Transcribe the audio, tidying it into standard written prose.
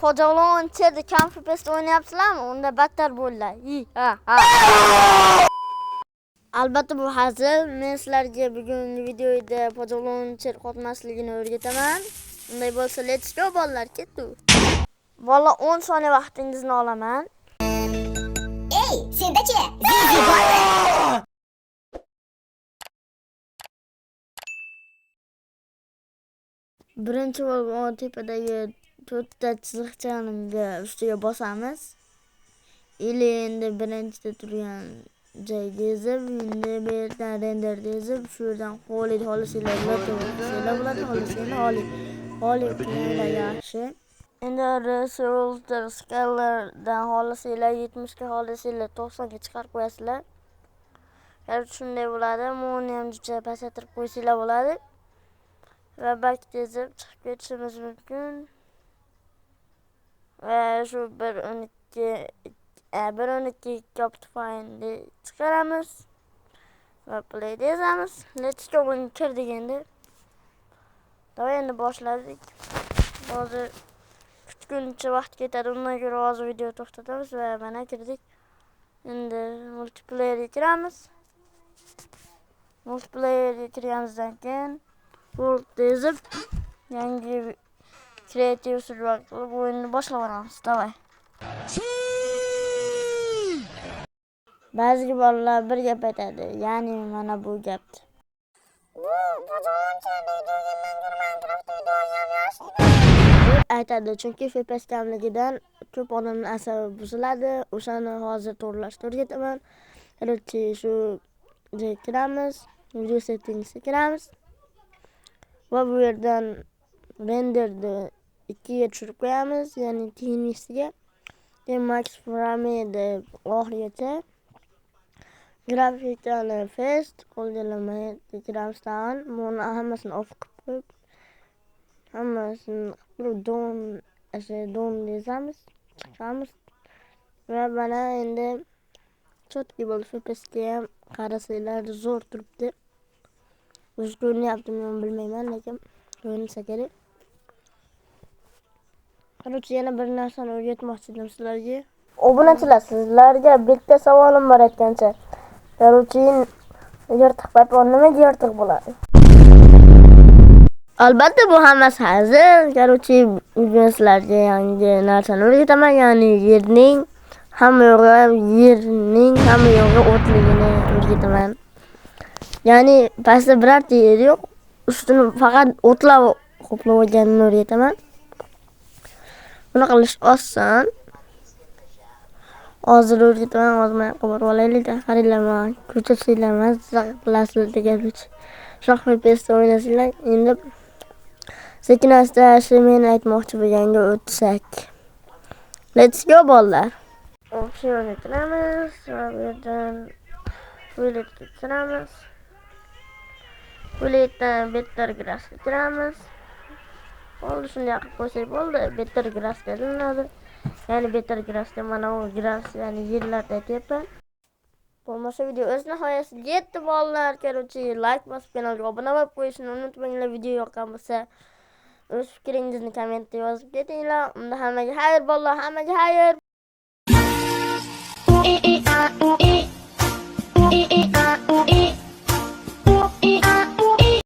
Pojavlon cherda Kamfipest o'ynayapsizlarmi? Unda battar bo'ldi. Ha. Albatta bu hazil. Men sizlarga bugungi videoda pojavlon cher qotmasligini o'rgataman. Unday bo'lsa, let's go bolalar, ketdi. Bola 10 soniya vaqtingizni olaman. Ey, sendachi? Zizi bormi? Birinchi bo'lgan tepadagi to'rtta chiziqchani ustiga bosamiz. Endi birinchida turgan joyga ezib, endi bu yerdan render ezib, shu yerdan xolisinglar bo'ladi, xolisinglar yaxshi. Endi resource scalardan xolisinglar 70 ga xolisinglar 90 ga chiqarib qo'yasizlar. Yo'q shunday bo'ladi. Buni ham juda pasaytirib qo'ysanglar bo'ladi. Va back tezib chiqib ketishimiz mumkin. Va shu 1.12 Optifine'ni chiqaramiz va play deymiz. Let's go buni kirdik endi. Davay endi boshladik. Hozir kutguncha vaqt ketadi. Undan ko'ra hozir video to'xtatamiz va mana kirdik. Endi multiplayerga kiramiz. Multiplayerga kirganimizdan keyin tezib yangi kreativ survival qilib o'yinni boshlab olamiz. Davay. Ba'zi bolalar bir gap aytadi, ya'ni mana bu gapni. Aytadi, chunki FPS kamligidan ko'p odamning asabi buziladi. O'shani hozir to'g'rilashga o'rgataman. Korotchi shu joyga kiramiz, video settingsga kiramiz. Va bu yerdan renderni 2 ga tushirib qo'yamiz, ya'ni tinisiga. Max frame deb oxirigacha. Grafikani fast qo'llanmay tekiramizdan buni hammasini off qilib qo'yib, hammasini don dezamiz, chiqamiz. Va mana endi chotki bo'lib FPSga ham qarasanglar zo'r turibdi. O'zi ko'rinyaptimi men bilmayman, lekin ko'rinsa kerak. Qarorchi yana bir narsani o'rgatmoqchi edim sizlarga. Obunachilar, sizlarga bitta savolim bor aytgancha. Qarorchi yirtiq papon nimaga yirtiq bo'ladi? Albatta bu hammasi hazil. Qarorchi bugun sizlarga yangi narsani o'rgataman, ya'ni yerning hamma yog'i o'tligini o'rgataman. Ya'ni pastda birorta yer yo'q, ustini faqat o'tlab qoplab olganini o'rgataman. Buni qilish oson. Hozir o'rgataman, hozir men qilib olaylik. Qaranglar, ko'chatsizlar emas, bilasizlar degancha. Shoh FPSda o'ynasizlar. Endi sekin-asta shu men aytmoqchi bo'lganga o'tsak. Let's go bolalar. Opsionni tiramiz, va bu yerdan Bulletga kiramiz. Bulletdan Better Grassga kiramiz. Bo'ldi, shunday qilib qo'ysak bo'ldi. Better Grassga ilinadi. Ya'ni Better Grassga mana u grass, ya'ni yerlarda aytyapman. Bo'lmasa video o'z nihoyasiga yetdi bolalar. Qarorchi like bosib kanalga obuna bo'lib qo'yishni unutmanglar. Video yoqqan bo'lsa o'z fikringizni kommentda yozib ketinglar. Unda hammaga xayr bolalar, hammaga xayr.